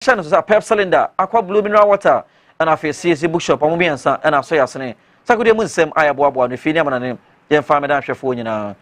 channels a pep cylinder aqua blue mineral water and a face CC bookshop on Mubiansa and a soya sene. Sakudia Munsem Ayaboa, the Finiam and name, Yen Farmer Shafuni now.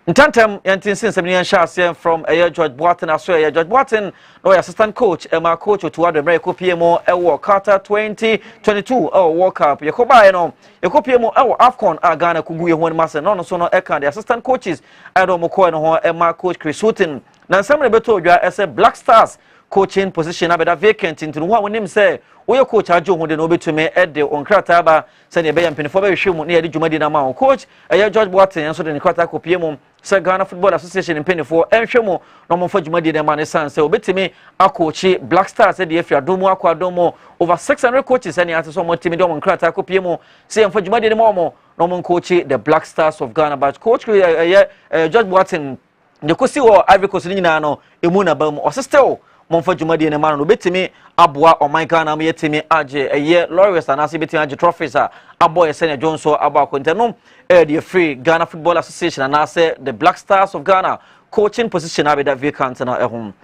In Tantam, Yantin Sinsemian Shasian from a George Boatin, Australia, George Boatin, no assistant coach, Emma coach to other American PMO, Ewo Carter 2022, oh, World Cup, Yakoba, Yakopiemo, oh, Afcon, Agana Kugu, one master, no, so no, Eka, the assistant coaches, Adam Moko and Emma coach Chris Houghton. Now, some of the better as a Black Stars coaching position, Abeda vacant into what name say. We coach Ajo who didn't obey to me at the on Krataba, Sanya Bay and Penfobe Shumo near the Jumadina Mount coach, a George Watson, and so the Kratako PMO, Sagana Football Association in Penny4, and Shomo, no more for Jumadina Man, son, so obey to me, a coach, Black Stars at the F. Domo, Aquadomo, over 600 coaches, and after some more Timidom and Kratako PMO, saying for Jumadina Momo, no more coach, the Black Stars of Ghana, but coach, George Watson, the Cosi or Ivory Coast Linano, Imuna Bum, or sister. Monfort Jumadi and a man who bet me, Abua or my Ghana, me Timmy Aje, a year, lawyers and Asibiti Aje trophies are a boy, Senator Jones or about Quintanum, the free Ghana Football Association, and I say the Black Stars of Ghana coaching position I be that vacant and at home.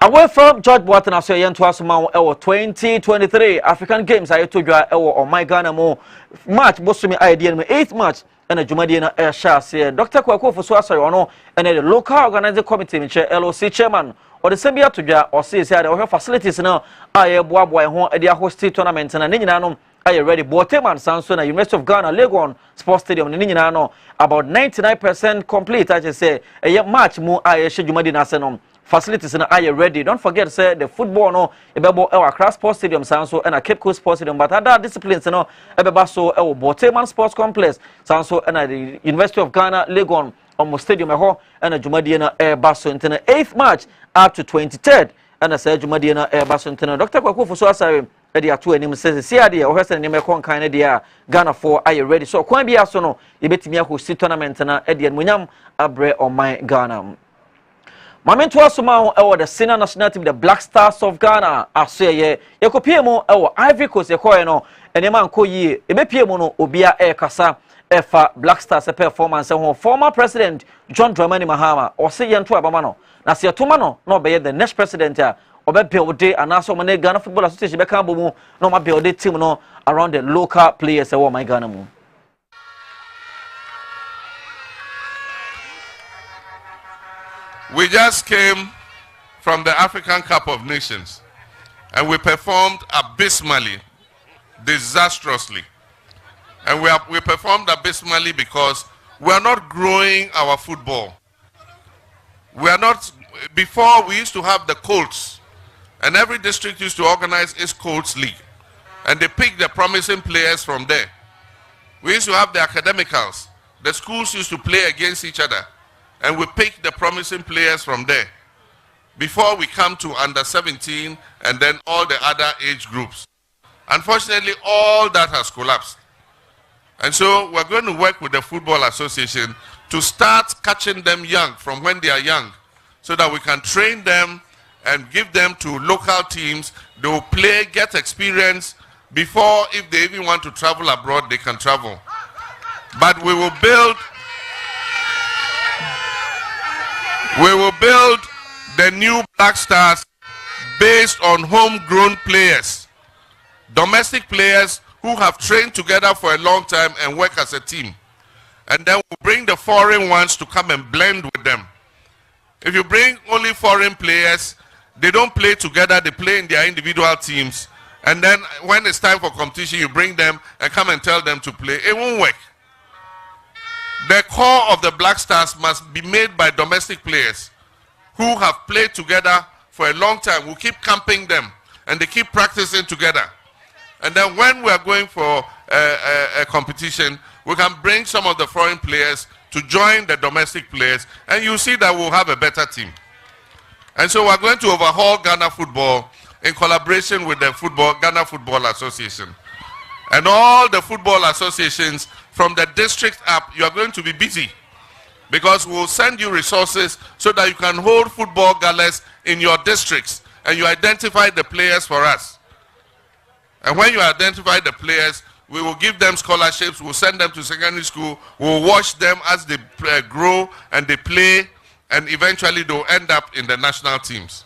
Away from George Boatin, I say, to us, 2023 African Games, I told you, or my Ghana more match, Bosumi idea, 8th match. And a Jumadiana Air Shas, Dr. Kwako for Swasa, and the local organizing committee, LOC chairman. Or the Sambia to Ja or see our facilities now. I am Boy home at their hosted tournament and a Ninano. I already bought him and Samson, University of Ghana, Legon Sports Stadium in Ninano. About 99% complete, I just say. A year much more I should Jumadina Senom. Facilities and I ready. Don't forget, say the football no, a bebo our Cross Sports Stadium, Sanso, and a Cape Coast Sports Stadium, but other disciplines, no, a bebaso, our Boteman Sports Complex, Sanso, and the University of Ghana, Legon. Almost stadium and a Jumadiana Air Basso in 8th March up to 23rd. And I said Jumadiana Air Basso in Dr. Kwaku for Swasa, Edia 2 and him says, Siadia, or has an American kind of Ghana for are you ready? So, Quambi Asono, you bet me who sit tournament and Eddie Munyam, Abre or my Ghana. Moment to us our the senior national team, the Black Stars of Ghana, I say, Yakopiemo, our Ivory Coast, Yakoino, and a man call ye, Ebepiemo, Obia Air Casa. Efa Black Stars performance and former president John Dramani Mahama or say yanto abamano na se atomano no be the next president or be build and also mane Ghana Football Association be kan bomu no ma build team no around the local players e my Ghana mu. We just came from the African Cup of Nations and we performed abysmally, disastrously. And we performed abysmally because we are not growing our football. We are not, before we used to have the Colts, and every district used to organize its Colts League. And they picked the promising players from there. We used to have the academicals. The schools used to play against each other. And we picked the promising players from there. Before we come to under 17 and then all the other age groups. Unfortunately, all that has collapsed. And so we're going to work with the Football Association to start catching them young from when they are young so that we can train them and give them to local teams. They will play, get experience before, if they even want to travel abroad, they can travel. But we will build the new Black Stars based on homegrown players, domestic players who have trained together for a long time and work as a team. And then we'll bring the foreign ones to come and blend with them. If you bring only foreign players, they don't play together, they play in their individual teams. And then when it's time for competition, you bring them and come and tell them to play. It won't work. The core of the Black Stars must be made by domestic players who have played together for a long time. We'll keep camping them and they keep practicing together. And then when we are going for a competition, we can bring some of the foreign players to join the domestic players, and you see that we'll have a better team. And so we're going to overhaul Ghana football in collaboration with the Ghana Football Association. And all the football associations from the district up, you are going to be busy because we'll send you resources so that you can hold football galas in your districts and you identify the players for us. And when you identify the players, we will give them scholarships, we'll send them to secondary school, we'll watch them as they grow and they play, and eventually they'll end up in the national teams.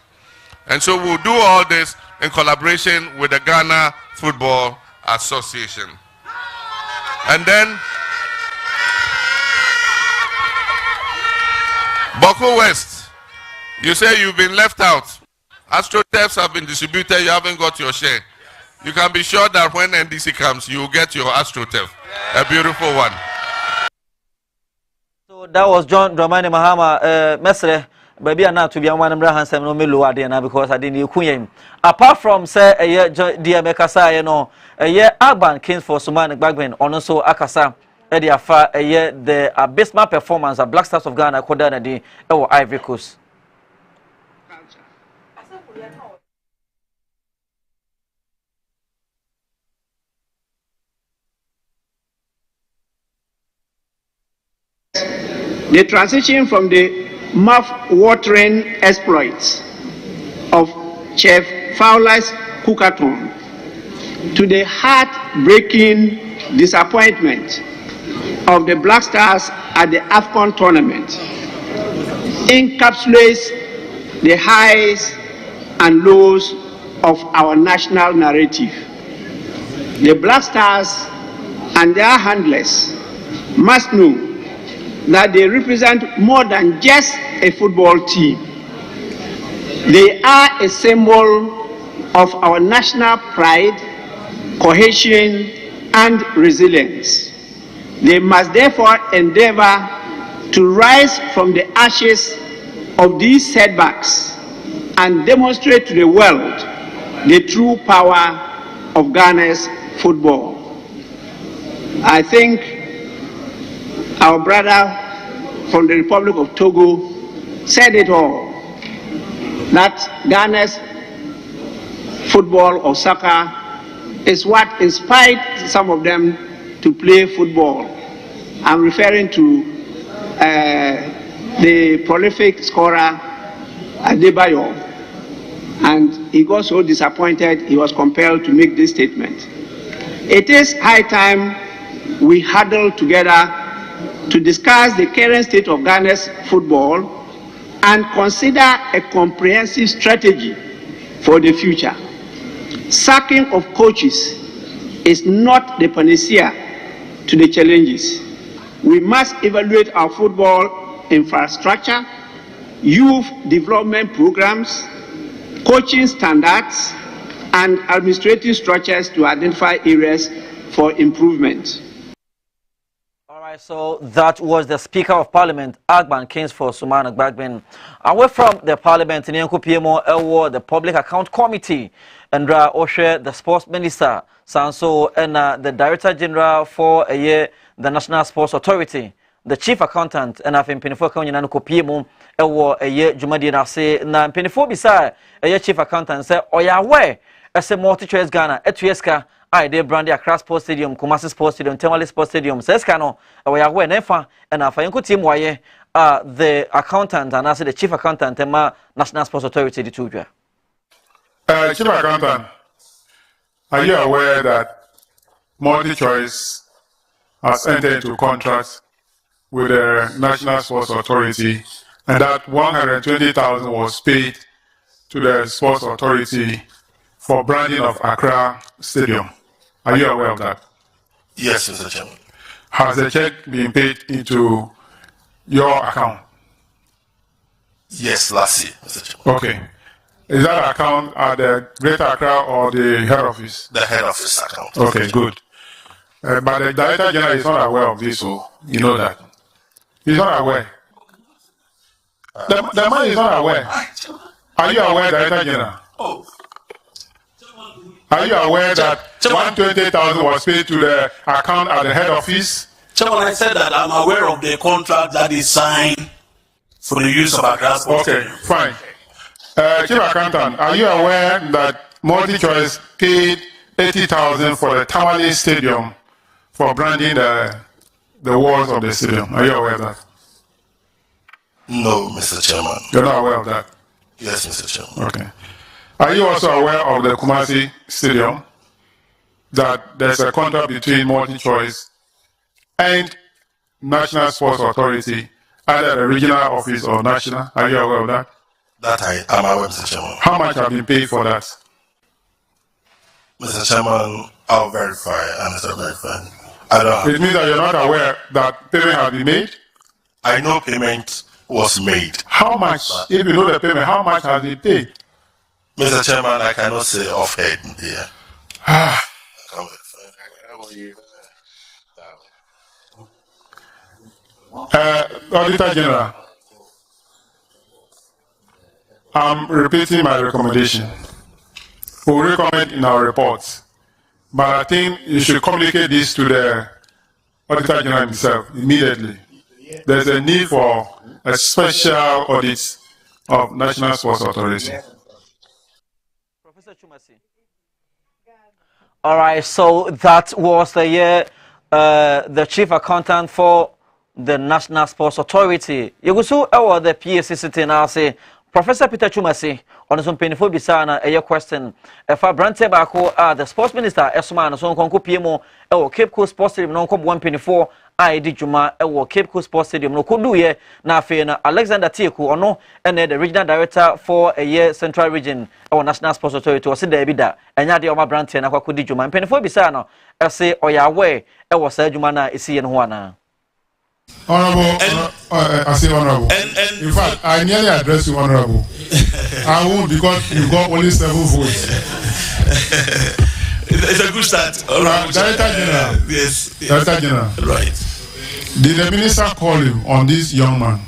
And so we'll do all this in collaboration with the Ghana Football Association. And then Boko West, you say you've been left out. AstroTurfs have been distributed, you haven't got your share. You can be sure that when NDC comes, you will get your AstroTurf, a beautiful one. So that was John Dramani Mahama, Mesre. Baby, I'm not to be a one and handsome no milu adena because I didn't you. Apart from say a year dear Mekasa, you know, a year Agban Kings for Sumanic Bagman, on also Akasa, Eddie Afa, a year the abysmal performance of Black Stars of Ghana, Kodana di or Ivory Coast. The transition from the mouth-watering exploits of Chef Fowler's cookathon to the heart-breaking disappointment of the Black Stars at the AFCON tournament encapsulates the highs and lows of our national narrative. The Black Stars and their handlers must know that they represent more than just a football team. They are a symbol of our national pride, cohesion, and resilience. They must therefore endeavor to rise from the ashes of these setbacks and demonstrate to the world the true power of Ghana's football. I think our brother from the Republic of Togo said it all, that Ghana's football or soccer is what inspired some of them to play football. I'm referring to the prolific scorer Adebayo, and he got so disappointed he was compelled to make this statement. It is high time we huddle together to discuss the current state of Ghana's football and consider a comprehensive strategy for the future. Sacking of coaches is not the panacea to the challenges. We must evaluate our football infrastructure, youth development programs, coaching standards, and administrative structures to identify areas for improvement. So that was the Speaker of Parliament, Agban Kings for Sumana Bagben. Away from the Parliament, in PMO, the Public Account Committee, and Oshe, the Sports Minister, Sanso, and the Director General for a year, the National Sports Authority, the Chief Accountant, and I've been Penifo Kanyan PMO, a year, Jumadi Nase, na Penifo beside a year Chief Accountant, say, Oyawe, as a multi-choice Ghana, Etueska. I did Brandy Accra Sports Stadium, Kumasi Sports Stadium, Temale Sports Stadium, Seskano, we are aware nefa, and our Fayanko team waye, the accountant and also the chief accountant, and National Sports Authority, the two. Chief Accountant, are you aware that Multi-Choice has entered into contracts with the National Sports Authority, and that 120,000 was paid to the Sports Authority for branding of Accra Stadium? Are you aware of that? Yes, Mr. Chairman. Has the check been paid into your account? Yes, last year, Mr. Chairman. Okay. Is that account at the Greater Accra or the head office? The head office account. Okay, good. But the Director General is not aware of this, so you know that. He's not aware. The man is not aware. Are you aware, Director General? Oh. Are you aware that 120,000 was paid to the account at the head office? Chairman, I said that I'm aware of the contract that is signed for the use of Accra Sports. Okay, fine. Chief Accountant, are you aware that Multi-Choice paid 80,000 for the Tamale Stadium for branding the walls of the stadium? Are you aware of that? No, Mr. Chairman. You're not aware of that? Yes, Mr. Chairman. Okay. Are you also aware of the Kumasi Stadium, that there's a contract between Multi-Choice and National Sports Authority, either the regional office or national? Are you aware of that? That I am aware, Mr. Chairman. How much have been paid for that? Mr. Chairman, I'll verify. I'm Mr. Verify. I don't. It means that you're not aware that payment has been made? I know payment was made. How much? If you know the payment, how much has been paid? Mr. Chairman, I cannot say offhand here. Auditor General, I'm repeating my recommendation. We recommend in our reports, but I think you should communicate this to the Auditor General himself immediately. There's a need for a special audit of National Sports Authority. Professor Chumasi. All right, so that was the chief accountant for the National Sports Authority. You go so the PSC sitting now say Professor Peter Chumasi on some painful bisana a question. If I brante bako the sports minister Esman so konko PMO Cape Coast Sports Stadium no 124 ID Juma Cape Coast Sports Stadium no kodu ye na afi na Alexander Tieku ono ene the regional director for a year Central Region National Sports Authority o se da bi da enya de o ma brante na kwakodi Juma painful bisana e se oyawe was sa Juma na esi ye no ho ana. Honorable, I say honorable. In fact, I nearly address you honorable. I won't because you got only 7 votes. It's a good start. Director General. Yes. Director General. Right. Did the minister call you on this young man?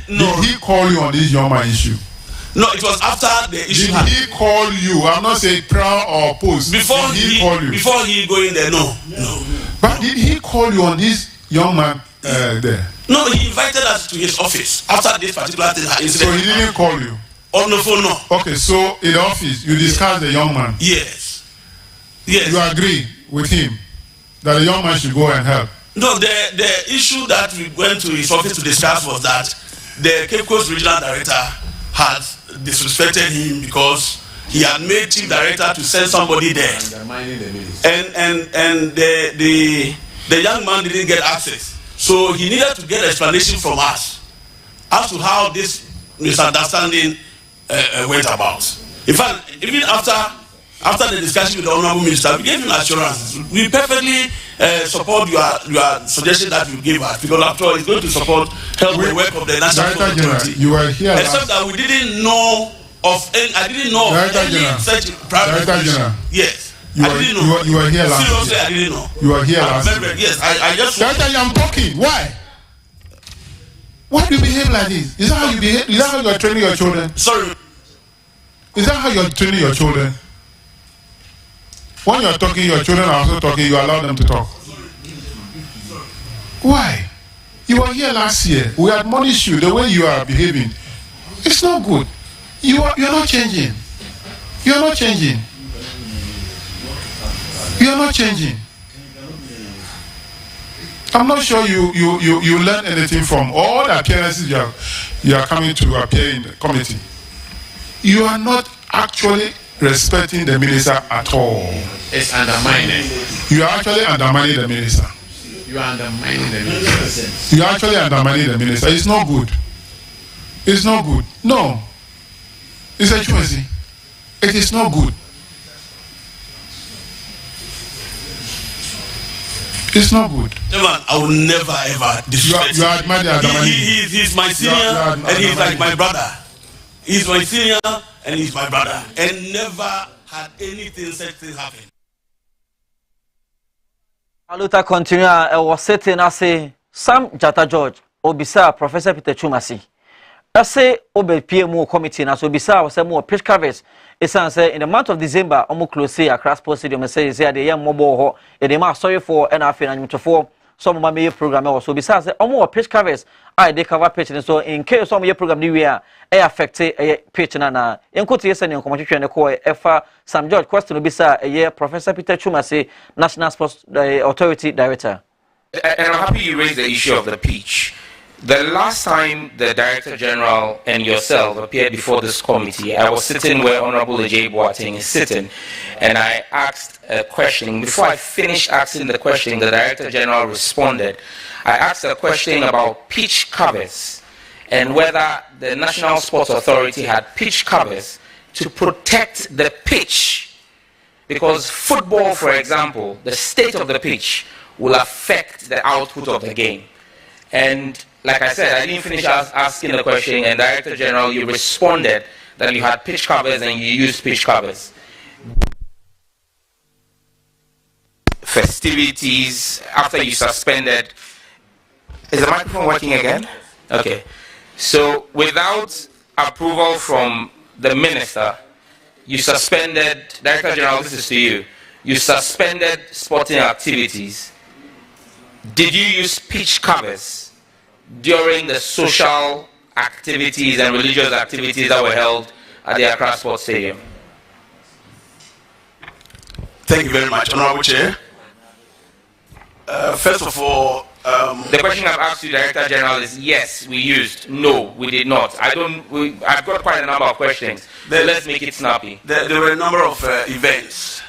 No. Did he call you on this young man issue? No, it was after the issue. Did he call you? I'm not saying trial or post. Before he call you? Before he go in there, no. But did he call you on this young man there? No, he invited us to his office after this particular incident. So he didn't call you? On the phone, no. Okay, so in the office, you discussed the young man? Yes. Yes. You agree with him that the young man should go and help? No, the issue that we went to his office to discuss was that the Cape Coast Regional Director had disrespected him because he had made chief director to send somebody there. And the young man didn't get access. So he needed to get explanation from us as to how this misunderstanding went about. In fact, even after the discussion with the Honorable Minister, we gave him assurance. We perfectly support your suggestion that you gave us, because after all, it's going to help the work of the National Sports Authority. You were here except that we didn't know of any, I didn't know of any such private information. Yes. You were here last year. Seriously, I didn't know. You were here last year. Yes, I just... I'm talking. Why? Why do you behave like this? Is that how you behave? Is that how you are training your children? Sorry. Is that how you are training your children? When you are talking, your children are also talking, you allow them to talk. Why? You were here last year. We admonished you the way you are behaving. It's not good. You're not changing. You're not changing. You're not changing. I'm not sure you learn anything from all the appearances you are coming to appear in the committee. You are not actually respecting the minister at all. It's undermining. You are actually undermining the minister. You are undermining the minister. You are actually undermining the minister. It's not good. It's not good. No. It's a choice. It is not good. It's not good. I will never ever disrespect him. He's my senior and he's like my brother. He's my senior and he's my brother. And never had anything such thing happen. Aluta continue. I was sitting as a Sam Jata George, Obisa, Professor Peter Chumasi. I say, Obe PMO committee, and so Obisa was more pitch covers. It's say in the month of December, almost close to across Sports Stadium, and say, the young mobile, and they must sorry for NFA and for some of my program. Also, besides, almost pitch covers, they cover pitch, and so in case some of your program, we are affected a pitch and in quotation and competition, the core FA Sam George question Obisa, a year Professor Peter Chumasi, National Sports Authority Director. And I'm happy you raised the issue of the pitch. The last time the Director General and yourself appeared before this committee, I was sitting where Honorable Ajay Boateng is sitting, and I asked a question. Before I finished asking the question, the Director General responded. I asked a question about pitch covers and whether the National Sports Authority had pitch covers to protect the pitch Because football, for example, the state of the pitch will affect the output of the game. And like I said, I didn't finish asking the question, and Director General, you responded that you had pitch covers and you used pitch covers. Festivities after you suspended. Is the microphone working again? Okay. So without approval from the minister, you suspended, Director General, this is to you, you suspended sporting activities. Did you use pitch covers during the social activities and religious activities that were held at the Accra Sports Stadium? Thank you very much, Honorable Chair. First of all, the question I've asked you, Director General, is yes, we used. No, we did not. I've got quite a number of questions. Let's make it snappy. There were a number of events.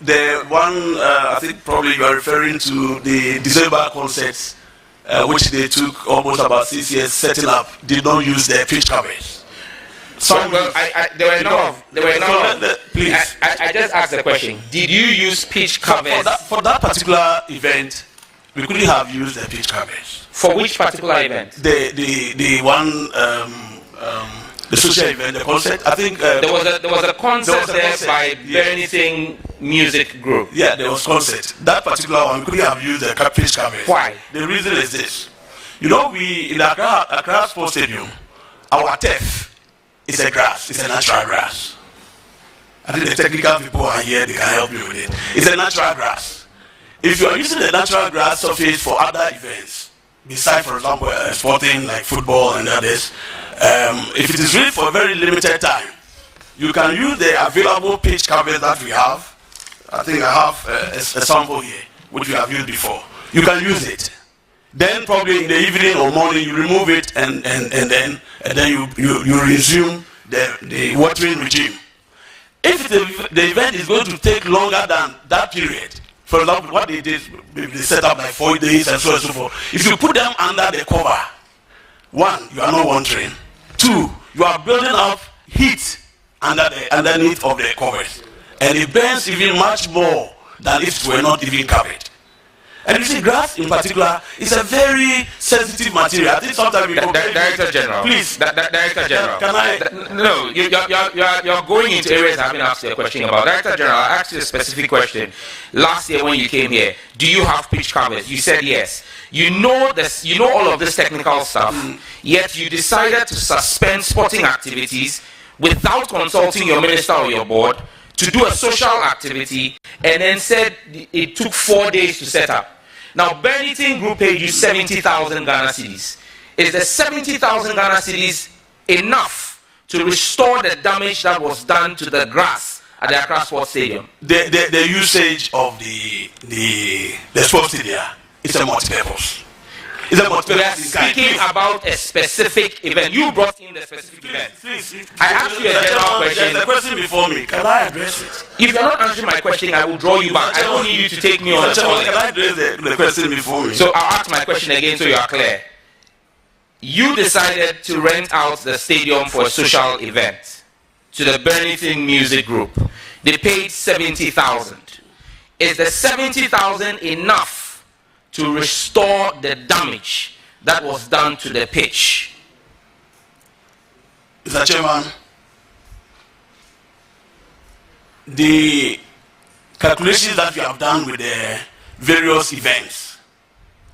The one, I think probably you are referring to the December concerts, which they took almost about 6 years setting up, did not use their pitch covers. There were a number of, please. I just asked the question. Did you use pitch covers? For that particular event, we couldn't have used the pitch covers. For which particular event? The one, the social event, the concert. I think there was a concert there by Anything Music Group. Yeah, there was concert. That particular one, we couldn't have used the pitch covers. Why? The reason is this. You know, we in Accra Sports Stadium, our turf is a grass. It's a natural grass. I think the technical people are here. They can help you with it. It's a natural grass. If you are using the natural grass surface for other events, besides, for example, sporting like football and others, if it is really for a very limited time, you can use the available pitch covers that we have. I think I have a sample here, which we have used before. You can use it. Then probably in the evening or morning you remove it and then you resume the watering regime. If the event is going to take longer than that period, for example, what they did, they set up like 4 days and so on and so forth. If you put them under the cover, one, you are not watering. Two, you are building up heat underneath of the covers, and it burns even much more than if it were not even covered. And you see, grass in particular is a very sensitive material. I think sometimes we Director General, please. Director General, can I? No, you're going into areas I haven't asked you a question about. Director General, I asked you a specific question last year when you came here. Do you have pitch covers? You said yes. You know this. You know all of this technical stuff. Yet you decided to suspend sporting activities without consulting your minister or your board to do a social activity, and then said it took 4 days to set up. Now, Bernington Group paid you 70,000 Ghana cedis. Is the 70,000 Ghana cedis enough to restore the damage that was done to the grass at the Accra Sports Stadium? The usage of the sports stadium is a multi-purpose. We are speaking about a specific event. You brought in the specific event. Please, I asked you a general question. There's a question before me. Can I address it? If you're not answering my question, I will draw you back. I don't need you to take me on a toilet. Can I address the question before me? So I'll ask my question again so you are clear. You decided to rent out the stadium for a social event to the Bernington Music Group. They paid 70,000. Is the 70,000 enough to restore the damage that was done to the pitch? Mr. Chairman, the calculations that we have done with the various events,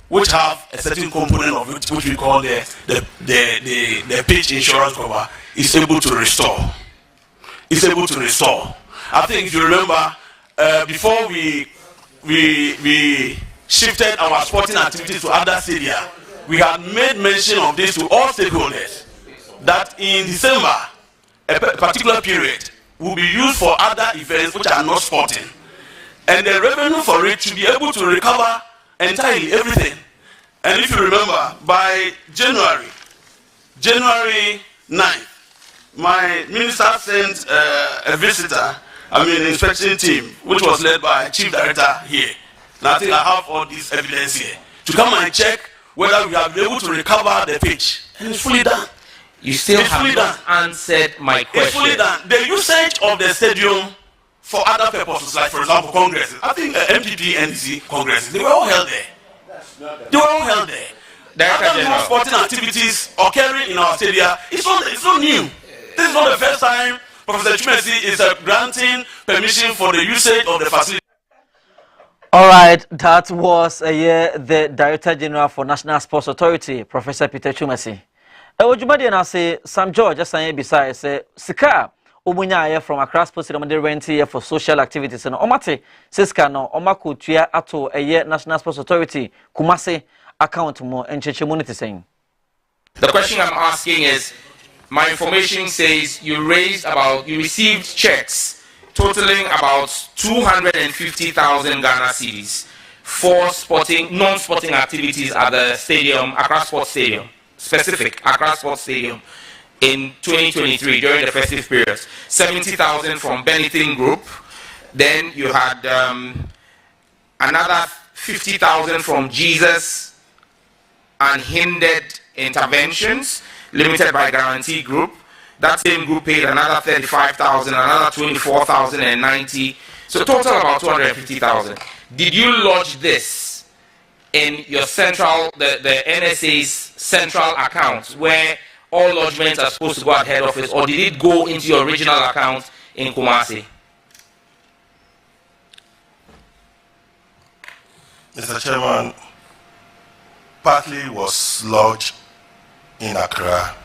which have a certain component of it, which we call the pitch insurance cover, is able to restore. It's able to restore. I think if you remember, before we shifted our sporting activities to other stadia, we had made mention of this to all stakeholders, that in December, a particular period will be used for other events which are not sporting. And the revenue for it should be able to recover entirely everything. And if you remember, by January 9th, my minister sent a visitor, inspection team, which was led by Chief Director here. And I think I have all this evidence here to come and check whether we have been able to recover the pitch. And it's fully done. You still have not answered my question. It's fully done. The usage of the stadium for other purposes, like for example, congresses. I think MPP, NDC congresses, they were all held there. They were all held there. Other non-sporting activities occurring in our stadium, it's not new. This is not the first time Professor Chumesi is granting permission for the usage of the facility. All right, that was the Director General for National Sports Authority, Professor Peter Chumesi. Ejumadi na say Sam George asan beside say sika omunya from Accra Sports Stadium dey rent here for social activities no omate sika no omakotua ato National Sports Authority Kumasi account mo encheche money saying. The question I'm asking is, my information says you received checks totaling about 250,000 Ghana cedis for non-sporting activities at the stadium, Accra Sports Stadium, specific Accra Sports Stadium in 2023 during the festive period. 70,000 from Benetton Group. Then you had another 50,000 from Jesus Unhindered Interventions, limited by Guarantee Group. That same group paid another 35,000, another 24,090. So total about 250,000. Did you lodge this in your central, the NSA's central account, where all lodgements are supposed to go at head office, or did it go into your original account in Kumasi? Mr. Chairman, partly was lodged in Accra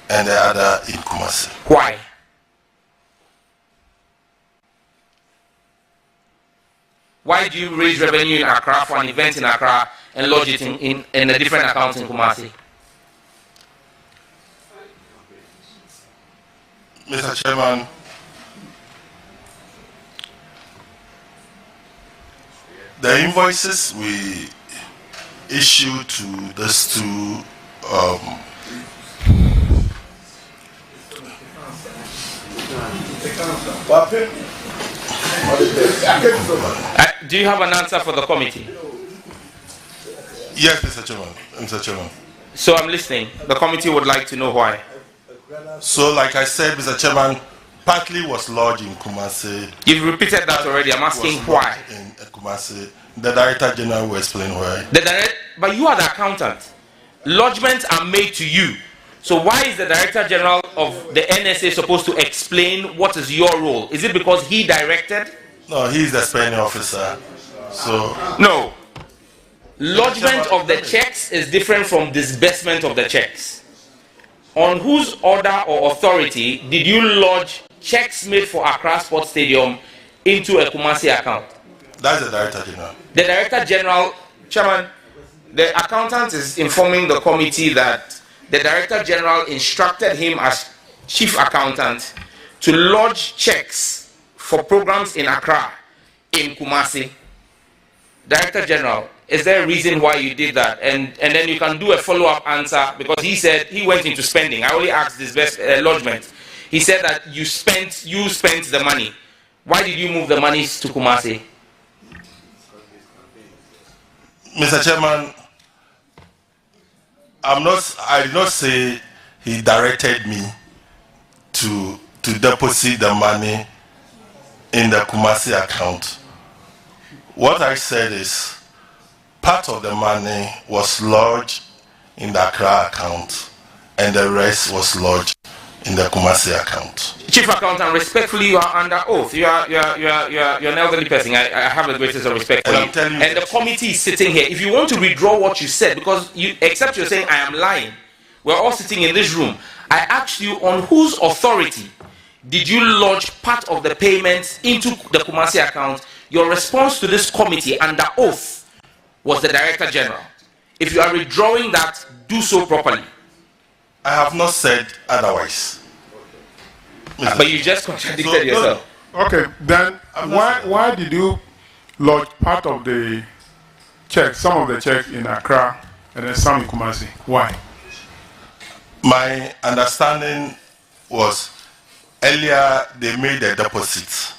and the other in Kumasi. Why? Why do you raise revenue in Accra for an event in Accra and lodge it in a different account in Kumasi? Mr. Chairman, the invoices we issued to these two do you have an answer for the committee? Yes, Mr. Chairman. Mr. Chairman. So I'm listening. The committee would like to know why. So, like I said, Mr. Chairman, partly was lodged in Kumasi. You've repeated that already. I'm asking why. In Kumasi, the Director General will explain why. But you are the accountant. Lodgements are made to you. So why is the Director General of the NSA supposed to explain what is your role? Is it because he directed? No, he is the spending officer. So no. Lodgement of the checks is different from disbursement of the checks. On whose order or authority did you lodge checks made for Accra Sports Stadium into a Kumasi account? That's the Director General. The Director General, Chairman, the accountant is informing the committee that the Director General instructed him as Chief Accountant to lodge checks for programs in Accra, in Kumasi. Director General, is there a reason why you did that? And then you can do a follow-up answer, because he said he went into spending. I only asked this best lodgement. He said that you spent the money. Why did you move the monies to Kumasi? Mr. Chairman, I did not say he directed me to deposit the money in the Kumasi account. What I said is part of the money was lodged in the Accra account and the rest was lodged in the Kumasi account. Chief Accountant, respectfully, you are under oath. You are an elderly person. I have the greatest of respect for you. And the committee is sitting here. If you want to withdraw what you said, because except you're saying I am lying, we're all sitting in this room. I asked you, on whose authority did you lodge part of the payments into the Kumasi account? Your response to this committee under oath was the Director General. If you are withdrawing that, do so properly. I have not said otherwise. But you just contradicted yourself. Okay, then why did you lodge part of the checks, some of the checks in Accra and then some in Kumasi? Why? My understanding was earlier they made a deposit.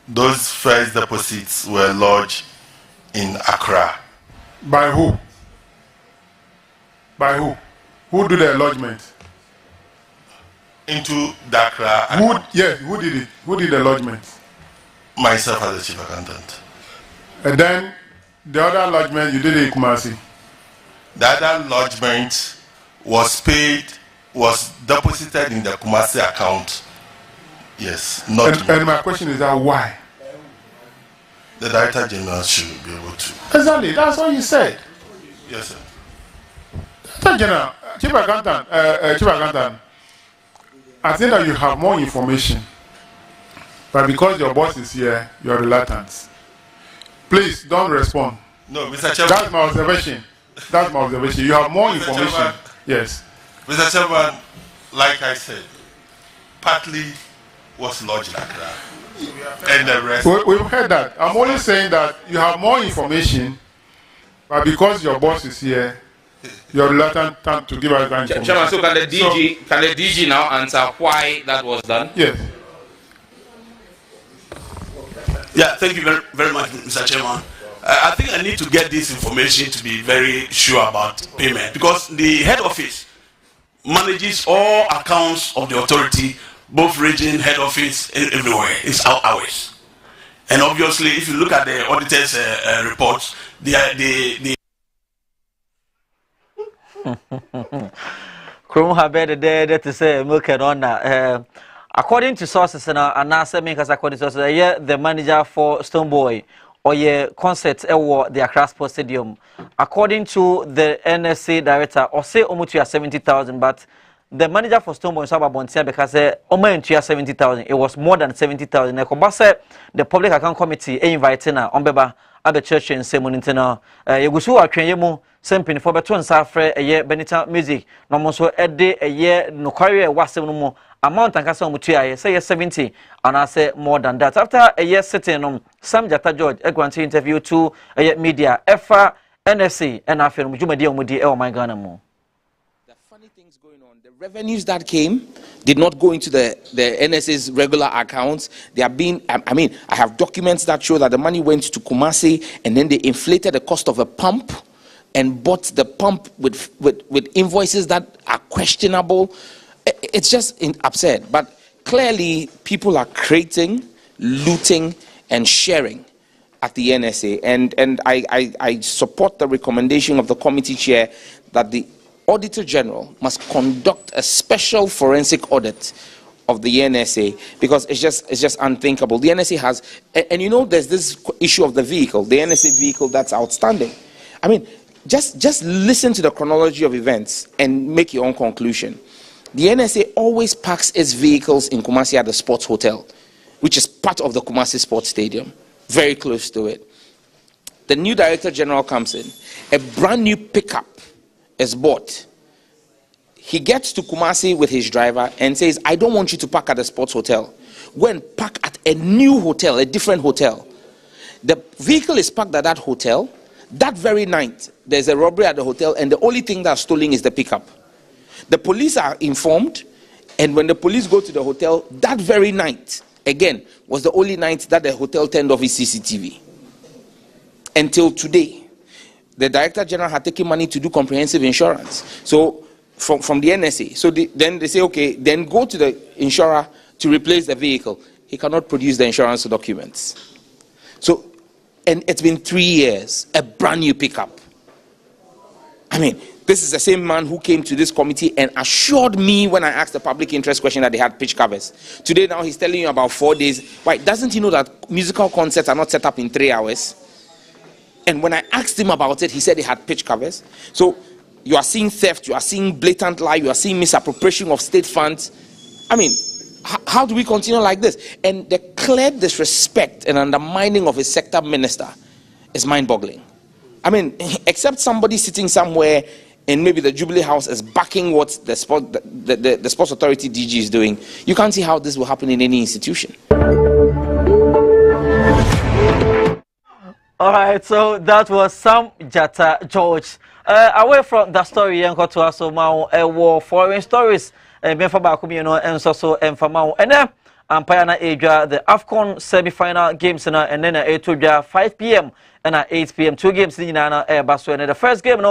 Those first deposits were lodged in Accra. By who? By who? Who did the lodgement? Into the Accra. Who did it? Who did the lodgement? Myself as the chief accountant. And then the other lodgement you did in Kumasi. The other lodgement was paid, was deposited in the Kumasi account. Yes, not. And my question is that why? The Director General should be able to. Exactly, that's what you said. Yes, sir. Director General, Chief Accountant, I think that you have more information, but because your boss is here, you are reluctant. Please don't respond. No, Mr. Chairman. That's my observation. That's my observation. You have more information. Chairman, yes. Mr. Chairman, like I said, partly was lodged in Accra. And the rest. We've heard that. I'm only saying that you have more information, but because your boss is here, you're reluctant to give us that information. Chairman, so can the DG now answer why that was done? Yes. Yeah, thank you very, very much, Mr. Chairman. I think I need to get this information to be very sure about payment, because the head office manages all accounts of the authority, both region, head office, everywhere. It's ours. And obviously, if you look at the auditor's reports, the Krum have there to say milk and on according to sources and according to sources, the manager for Stoneboy or concert at the Accra Sports Stadium. According to the NSC director, or say almost 70,000, but the manager for Stoneboy is about Bontia because almost 70,000. It was more than 70,000. The public account committee inviting Ombeba at the church in Semonintena. Yegusu Akweyemu Sempin for Beton Safre a year Benita music. No more so a day a year no career was no amount and Casa Mutia say 70 and I say more than that. After a year sitting on Sam Jata George a grant interview to a media EFA NFC and I feel Mujumadi Mudi El my Ganamo. The funny things going on, the revenues that came did not go into the NSA's regular accounts. They are being, I mean, I have documents that show that the money went to Kumasi and then they inflated the cost of a pump and bought the pump with invoices that are questionable. It's just absurd. But clearly, people are creating, looting, and sharing at the NSA. And I support the recommendation of the committee chair that the Auditor General must conduct a special forensic audit of the NSA, because it's just unthinkable. The NSA has, and you know, there's this issue of the vehicle, the NSA vehicle that's outstanding. I mean, just listen to the chronology of events and make your own conclusion. The NSA always parks its vehicles in Kumasi at the Sports Hotel, which is part of the Kumasi Sports Stadium, very close to it. The new Director General comes in, a brand new pickup is bought. He gets to Kumasi with his driver and says, I don't want you to park at the Sports Hotel. Go and park at a new hotel, a different hotel. The vehicle is parked at that hotel. That very night, there's a robbery at the hotel, and the only thing that's stolen is the pickup. The police are informed, and when the police go to the hotel, that very night, again, was the only night that the hotel turned off its CCTV. Until today, the Director General had taken money to do comprehensive insurance. So, from the NSA. So then they say, okay, then go to the insurer to replace the vehicle. He cannot produce the insurance documents. So, and it's been 3 years, a brand new pickup. I mean, this is the same man who came to this committee and assured me when I asked the public interest question that they had pitch covers. Today now he's telling you about 4 days. Why, doesn't he know that musical concerts are not set up in 3 hours? And when I asked him about it, he said he had pitch covers. So you are seeing theft, you are seeing blatant lie, you are seeing misappropriation of state funds. I mean, how do we continue like this? And the clear disrespect and undermining of a sector minister is mind-boggling. I mean, except somebody sitting somewhere and maybe the Jubilee House is backing what the Sports Authority DG is doing, you can't see how this will happen in any institution. All right, so that was Sam Jata George. Away from that story, and got to us war foreign stories. And so and Famao and then Ampayana Asia, the AFCON semi-final games and then 5 p.m. and 8 p.m. 2 games in Nana Air Basso. And the first game, no,